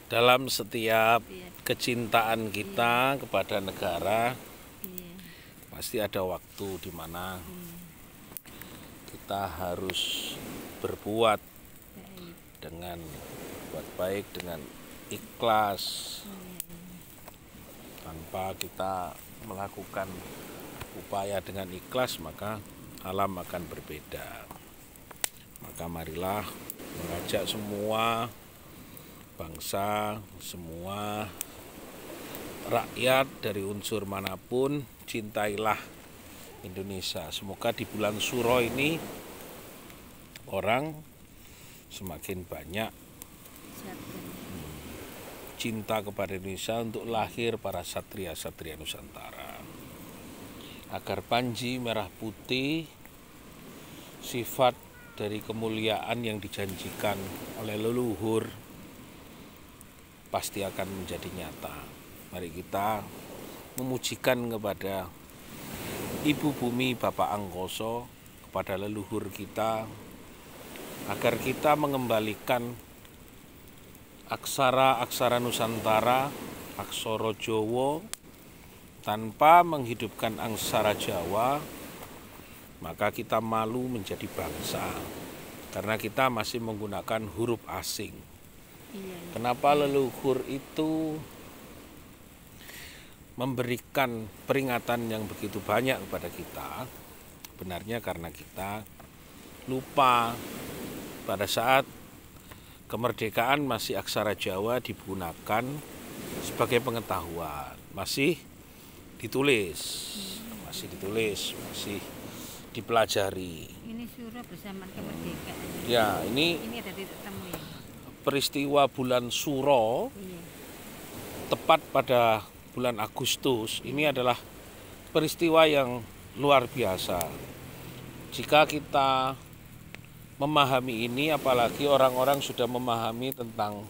Dalam setiap kecintaan kita kepada negara, pasti ada waktu di mana kita harus berbuat dengan buat baik, dengan ikhlas, tanpa kita melakukan upaya dengan ikhlas, maka alam akan berbeda. Maka marilah mengajak semua bangsa, semua rakyat dari unsur manapun, cintailah Indonesia. Semoga di bulan Suro ini orang semakin banyak cinta kepada Indonesia untuk lahir para satria-satria Nusantara. Agar Panji Merah Putih, sifat dari kemuliaan yang dijanjikan oleh leluhur pasti akan menjadi nyata. Mari kita memujikan kepada Ibu Bumi Bapak Angkoso, kepada leluhur kita, agar kita mengembalikan aksara-aksara Nusantara, aksara Jawa, tanpa menghidupkan aksara Jawa, maka kita malu menjadi bangsa, karena kita masih menggunakan huruf asing. Kenapa leluhur itu memberikan peringatan yang begitu banyak kepada kita? Benarnya karena kita lupa pada saat kemerdekaan masih aksara Jawa digunakan sebagai pengetahuan, masih ditulis, masih dipelajari. Ini Suro bersama kemerdekaan. Ya, ini ada titik temu ya. Peristiwa bulan Suro, tepat pada bulan Agustus, ini adalah peristiwa yang luar biasa. Jika kita memahami ini, apalagi orang-orang sudah memahami tentang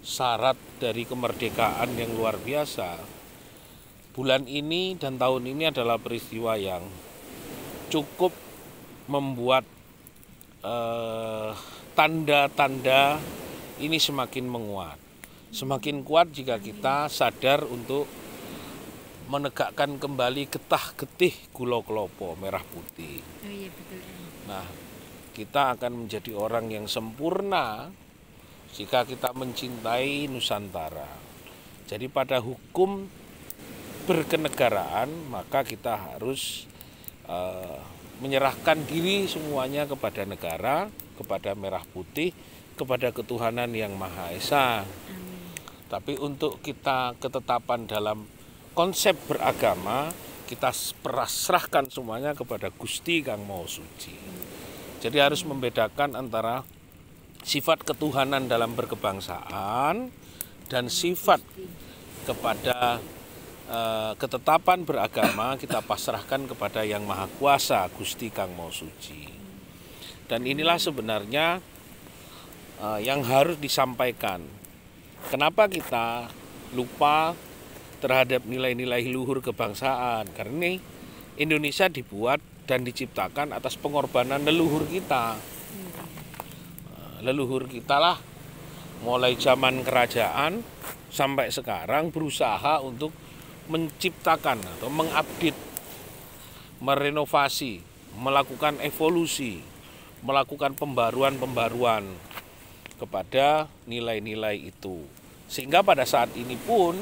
syarat dari kemerdekaan yang luar biasa, bulan ini dan tahun ini adalah peristiwa yang cukup membuat tanda-tanda ini semakin menguat. Semakin kuat jika kita sadar untuk menegakkan kembali getah-getih Gulo Klopo Merah Putih. Oh iya, betul. Nah, kita akan menjadi orang yang sempurna jika kita mencintai Nusantara. Jadi pada hukum berkenegaraan, maka kita harus menyerahkan diri semuanya kepada negara, kepada Merah Putih, kepada ketuhanan yang Maha Esa. Tapi untuk kita ketetapan dalam konsep beragama, kita serahkan semuanya kepada Gusti Kang Maha Suci. Jadi harus membedakan antara sifat ketuhanan dalam berkebangsaan dan sifat kepada ketetapan beragama kita pasrahkan kepada Yang Maha Kuasa, Gusti Kang Maha Suci. Dan inilah sebenarnya yang harus disampaikan. Kenapa kita lupa terhadap nilai-nilai luhur kebangsaan? Karena Indonesia dibuat dan diciptakan atas pengorbanan leluhur kita. Leluhur kita lah mulai zaman kerajaan sampai sekarang berusaha untuk menciptakan atau mengupdate, merenovasi, melakukan evolusi, melakukan pembaruan-pembaruan kepada nilai-nilai itu. Sehingga pada saat ini pun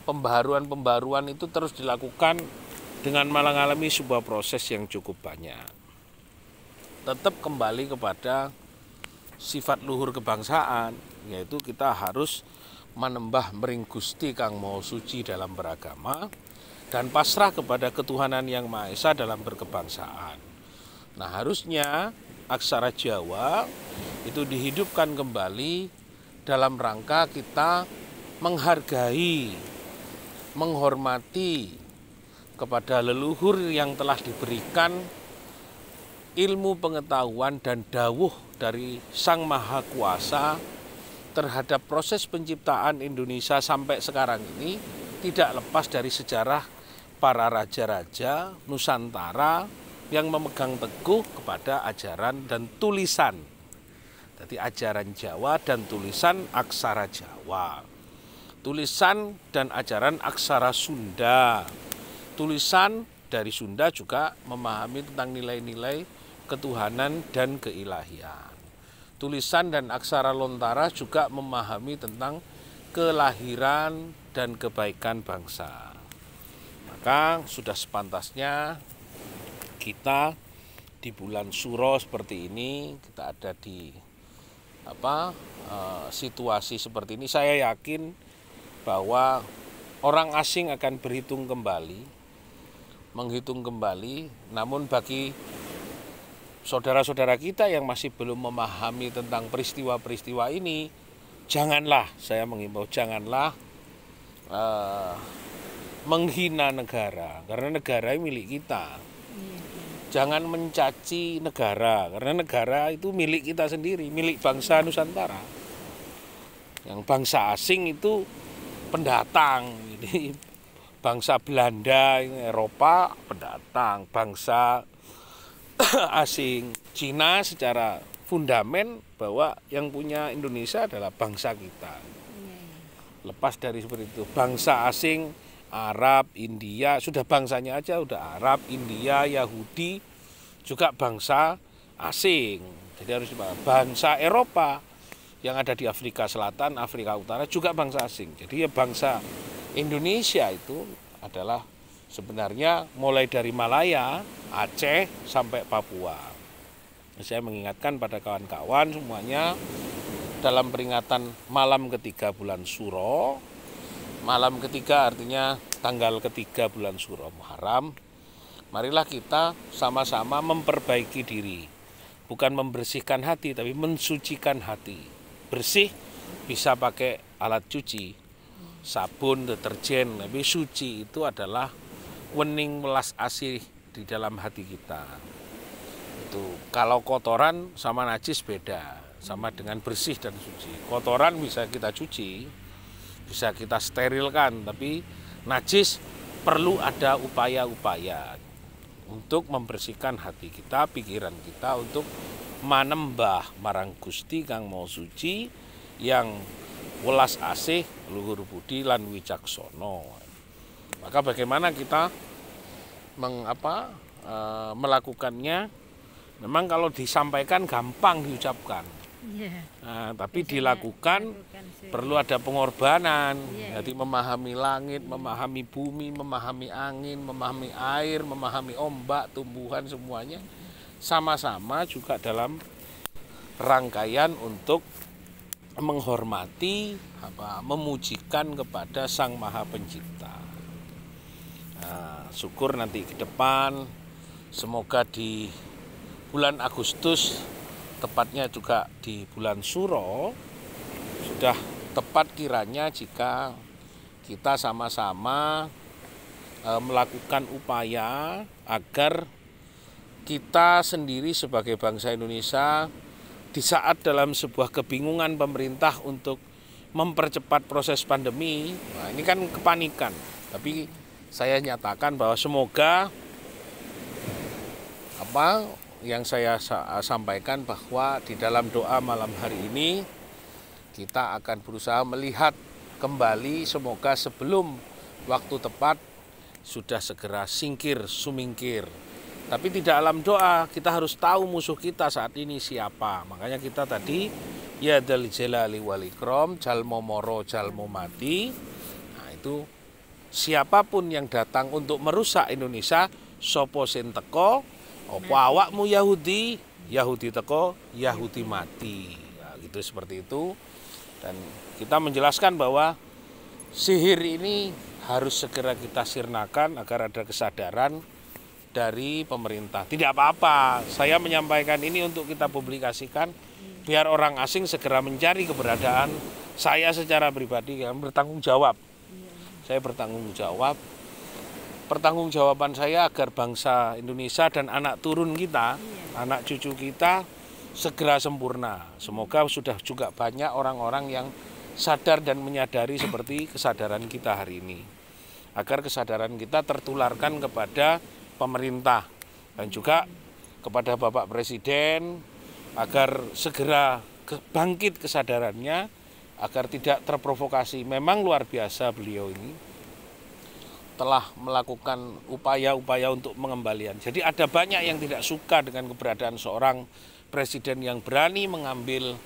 pembaruan-pembaruan itu terus dilakukan dengan mengalami sebuah proses yang cukup banyak. Tetap kembali kepada sifat luhur kebangsaan, yaitu kita harus menembah mering Gusti Kang Maha Suci dalam beragama dan pasrah kepada ketuhanan yang Maha Esa dalam berkebangsaan. Nah, harusnya aksara Jawa itu dihidupkan kembali dalam rangka kita menghargai, menghormati kepada leluhur yang telah diberikan ilmu pengetahuan dan dawuh dari Sang Maha Kuasa terhadap proses penciptaan Indonesia sampai sekarang ini tidak lepas dari sejarah para raja-raja Nusantara yang memegang teguh kepada ajaran dan tulisan Jadi ajaran Jawa dan tulisan aksara Jawa. Tulisan dan ajaran aksara Sunda. Tulisan dari Sunda juga memahami tentang nilai-nilai ketuhanan dan keilahian. Tulisan dan aksara Lontara juga memahami tentang kelahiran dan kebaikan bangsa. Maka sudah sepantasnya kita di bulan Suro seperti ini, kita ada di situasi seperti ini, saya yakin bahwa orang asing akan berhitung kembali, menghitung kembali. Namun bagi saudara-saudara kita yang masih belum memahami tentang peristiwa-peristiwa ini, janganlah, saya mengimbau, janganlah menghina negara, karena negara ini milik kita. Jangan mencaci negara, karena negara itu milik kita sendiri, milik bangsa Nusantara. Yang bangsa asing itu pendatang, jadi bangsa Belanda, Eropa pendatang, bangsa asing Cina secara fundamen bahwa yang punya Indonesia adalah bangsa kita. Lepas dari seperti itu, bangsa asing Arab, India, sudah bangsanya aja udah Arab, India, Yahudi, juga bangsa asing. Jadi harus bangsa Eropa yang ada di Afrika Selatan, Afrika Utara juga bangsa asing. Jadi ya bangsa Indonesia itu adalah sebenarnya mulai dari Malaya, Aceh sampai Papua. Saya mengingatkan pada kawan-kawan semuanya dalam peringatan malam ketiga bulan Suro. Malam ketiga artinya tanggal ketiga bulan Suro Muharram. Marilah kita sama-sama memperbaiki diri. Bukan membersihkan hati, tapi mensucikan hati. Bersih bisa pakai alat cuci, sabun, deterjen. Tapi suci itu adalah wening welas asih di dalam hati kita. Itu kalau kotoran sama najis beda, sama dengan bersih dan suci. Kotoran bisa kita cuci, bisa kita sterilkan, tapi najis perlu ada upaya-upaya untuk membersihkan hati kita, pikiran kita, untuk manembah marang Gusti kang mau suci yang welas asih, luhur budi lan wicaksono. Maka bagaimana kita melakukannya? Memang kalau disampaikan gampang diucapkan. Nah, tapi dilakukan perlu ada pengorbanan. Jadi memahami langit, memahami bumi, memahami angin, memahami air, memahami ombak, tumbuhan, semuanya sama-sama juga dalam rangkaian untuk menghormati, memujikan kepada Sang Maha Pencipta. Nah, syukur nanti ke depan semoga di bulan Agustus, tepatnya juga di bulan Suro, sudah tepat kiranya jika kita sama-sama melakukan upaya agar kita sendiri sebagai bangsa Indonesia di saat dalam sebuah kebingungan pemerintah untuk mempercepat proses pandemi, nah ini kan kepanikan, tapi saya nyatakan bahwa semoga yang saya sampaikan bahwa di dalam doa malam hari ini kita akan berusaha melihat kembali, semoga sebelum waktu tepat sudah segera sumingkir. Tapi di dalam doa kita harus tahu musuh kita saat ini siapa. Makanya kita tadi ya dzal jalali wal ikram, jalmo moro jalmo mati. Nah itu siapapun yang datang untuk merusak Indonesia, sopo sen teko, opo awakmu Yahudi, Yahudi teko, Yahudi mati. Nah, gitu seperti itu. Dan kita menjelaskan bahwa sihir ini harus segera kita sirnakan agar ada kesadaran dari pemerintah. Tidak apa-apa, saya menyampaikan ini untuk kita publikasikan biar orang asing segera mencari keberadaan. Saya secara pribadi yang bertanggung jawab. Saya bertanggung jawab. Pertanggungjawaban saya agar bangsa Indonesia dan anak turun kita, anak cucu kita segera sempurna. Semoga sudah juga banyak orang-orang yang sadar dan menyadari seperti kesadaran kita hari ini. Agar kesadaran kita tertularkan kepada pemerintah dan juga kepada Bapak Presiden agar segera bangkit kesadarannya agar tidak terprovokasi. Memang luar biasa beliau ini telah melakukan upaya-upaya untuk pengembalian. Jadi ada banyak yang tidak suka dengan keberadaan seorang presiden yang berani mengambil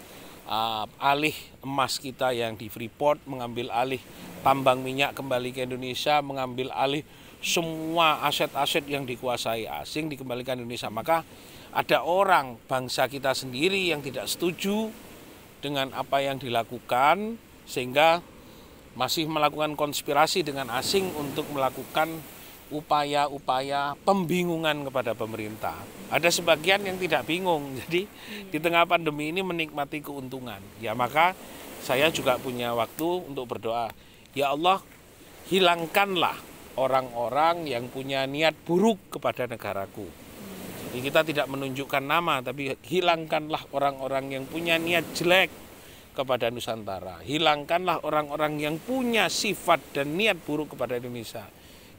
alih emas kita yang di Freeport, mengambil alih tambang minyak kembali ke Indonesia, mengambil alih semua aset-aset yang dikuasai asing dikembalikan Indonesia. Maka ada orang bangsa kita sendiri yang tidak setuju dengan apa yang dilakukan, sehingga masih melakukan konspirasi dengan asing untuk melakukan upaya-upaya pembingungan kepada pemerintah. Ada sebagian yang tidak bingung, jadi di tengah pandemi ini menikmati keuntungan. Ya maka saya juga punya waktu untuk berdoa, ya Allah hilangkanlah orang-orang yang punya niat buruk kepada negaraku. Jadi kita tidak menunjukkan nama, tapi hilangkanlah orang-orang yang punya niat jelek kepada Nusantara. Hilangkanlah orang-orang yang punya sifat dan niat buruk kepada Indonesia.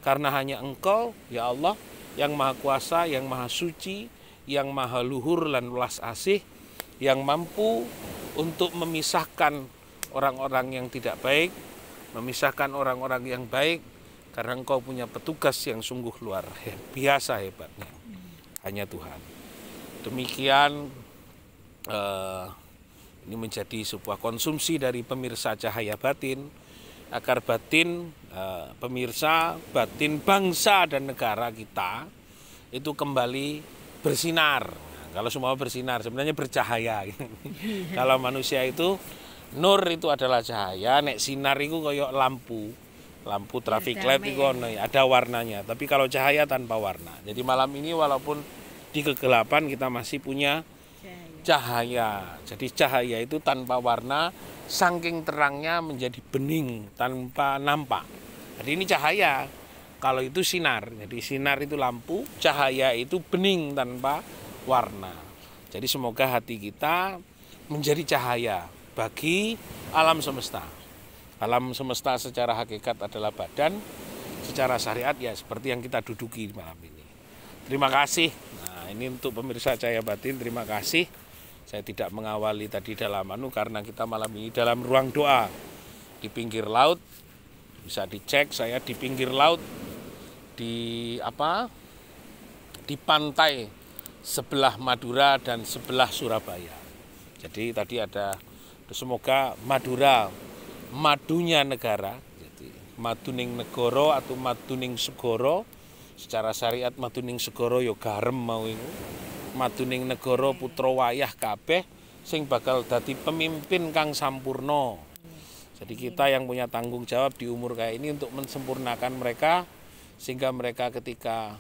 Karena hanya Engkau, ya Allah, yang Maha Kuasa, yang Maha Suci, yang Maha Luhur dan welas asih, yang mampu untuk memisahkan orang-orang yang tidak baik, memisahkan orang-orang yang baik, karena Engkau punya petugas yang sungguh luar biasa hebatnya. Hanya Tuhan. Demikian ini menjadi sebuah konsumsi dari pemirsa Cahaya Batin, agar batin pemirsa, batin bangsa dan negara kita itu kembali bersinar. Nah, kalau semua bersinar sebenarnya bercahaya. Kalau manusia itu nur itu adalah cahaya, nek sinar itu kayak lampu traffic light itu ada warnanya. Tapi kalau cahaya tanpa warna. Jadi malam ini walaupun di kegelapan kita masih punya cahaya. Jadi cahaya itu tanpa warna, saking terangnya menjadi bening tanpa nampak. Jadi ini cahaya. Kalau itu sinar. Jadi sinar itu lampu, cahaya itu bening tanpa warna. Jadi semoga hati kita menjadi cahaya bagi alam semesta. Alam semesta secara hakikat adalah badan, secara syariat ya seperti yang kita duduki malam ini. Terima kasih. Nah, ini untuk pemirsa Cahaya Batin, terima kasih. Saya tidak mengawali tadi dalam karena kita malam ini dalam ruang doa di pinggir laut. Bisa dicek, saya di pinggir laut di pantai sebelah Madura dan sebelah Surabaya. Jadi tadi ada, semoga Madura madunya negara, jadi maduning negoro atau maduning segoro. Secara syariat maduning segoro yo garem mau itu. Maduning negara putra wayah kabeh sing bakal dadi pemimpin kang sampurno. Jadi kita yang punya tanggung jawab di umur kayak ini untuk mensempurnakan mereka, sehingga mereka ketika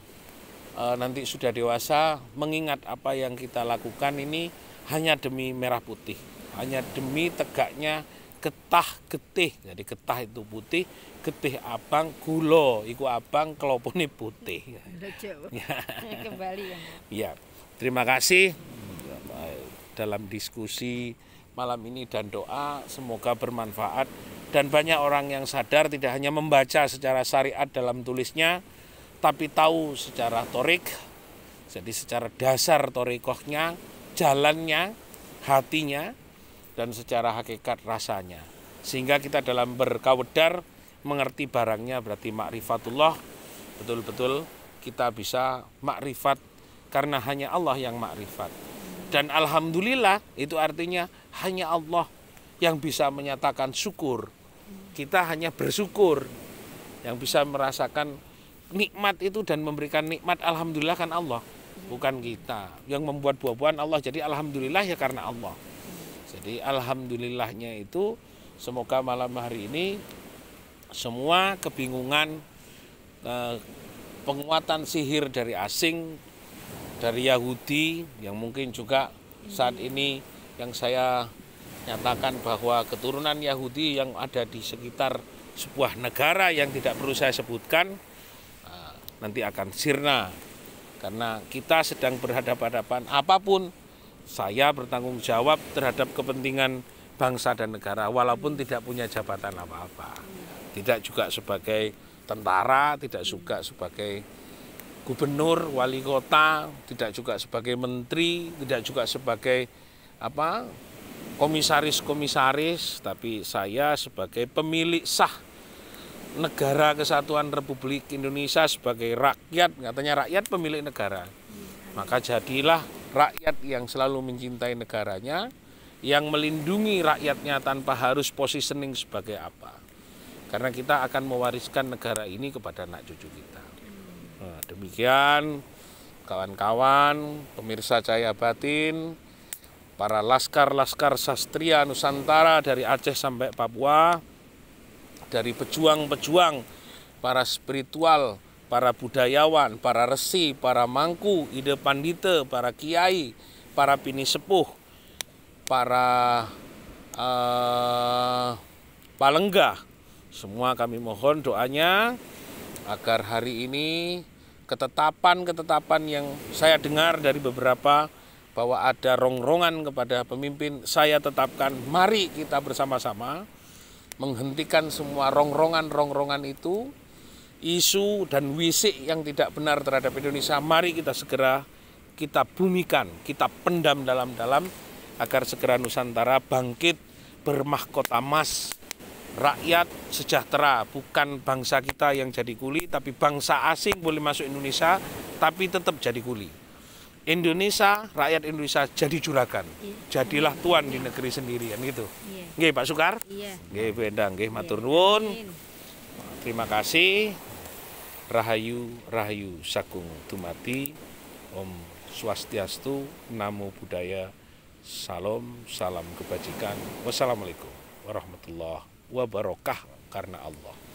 nanti sudah dewasa mengingat apa yang kita lakukan ini hanya demi merah putih, hanya demi tegaknya getah getih. Jadi getah itu putih, getih abang, gula iku abang, kelopone putih. Kembali ya. Iya. Terima kasih dalam diskusi malam ini dan doa semoga bermanfaat dan banyak orang yang sadar tidak hanya membaca secara syariat dalam tulisnya, tapi tahu secara torik, jadi secara dasar torikohnya, jalannya, hatinya, dan secara hakikat rasanya. Sehingga kita dalam berkawedar mengerti barangnya berarti ma'rifatullah, betul-betul kita bisa makrifat karena hanya Allah yang makrifat. Dan alhamdulillah itu artinya hanya Allah yang bisa menyatakan syukur. Kita hanya bersyukur. Yang bisa merasakan nikmat itu dan memberikan nikmat alhamdulillah kan Allah, bukan kita. Yang membuat buah-buahan Allah, jadi alhamdulillah ya karena Allah. Jadi alhamdulillahnya itu semoga malam hari ini semua kebingungan, penguatan sihir dari asing, dari Yahudi yang mungkin juga saat ini yang saya nyatakan bahwa keturunan Yahudi yang ada di sekitar sebuah negara yang tidak perlu saya sebutkan nanti akan sirna karena kita sedang berhadapan-hadapan. Apapun saya bertanggung jawab terhadap kepentingan bangsa dan negara walaupun tidak punya jabatan apa-apa, tidak juga sebagai tentara, tidak juga sebagai gubernur, wali kota, tidak juga sebagai menteri, tidak juga sebagai komisaris-komisaris, tapi saya sebagai pemilik sah Negara Kesatuan Republik Indonesia, sebagai rakyat, katanya rakyat pemilik negara. Maka jadilah rakyat yang selalu mencintai negaranya, yang melindungi rakyatnya tanpa harus positioning sebagai apa. Karena kita akan mewariskan negara ini kepada anak cucu kita. Nah, demikian kawan-kawan, pemirsa Cahaya Batin, para laskar-laskar sastria Nusantara dari Aceh sampai Papua, dari pejuang-pejuang, para spiritual, para budayawan, para resi, para mangku, ide pandite, para kiai, para bini sepuh, para palenggah, semua kami mohon doanya agar hari ini ketetapan-ketetapan yang saya dengar dari beberapa bahwa ada rongrongan kepada pemimpin, saya tetapkan, mari kita bersama-sama menghentikan semua rongrongan-rongrongan itu, isu dan wisik yang tidak benar terhadap Indonesia. Mari kita segera kita bumikan, kita pendam dalam-dalam agar segera Nusantara bangkit bermahkota emas, rakyat sejahtera, bukan bangsa kita yang jadi kuli, tapi bangsa asing boleh masuk Indonesia tapi tetap jadi kuli. Indonesia, rakyat Indonesia jadi juragan, jadilah tuan di negeri sendiri, kan gitu. Nggih Pak Sukar? Nggih Bu Endang, nggih matur nuwun. Terima kasih. Rahayu Rahayu Sakung Dumadi. Om Swastiastu, Namo Buddhaya, Salam, salam kebajikan. Wassalamualaikum warahmatullahi wabarakatuh, karena Allah.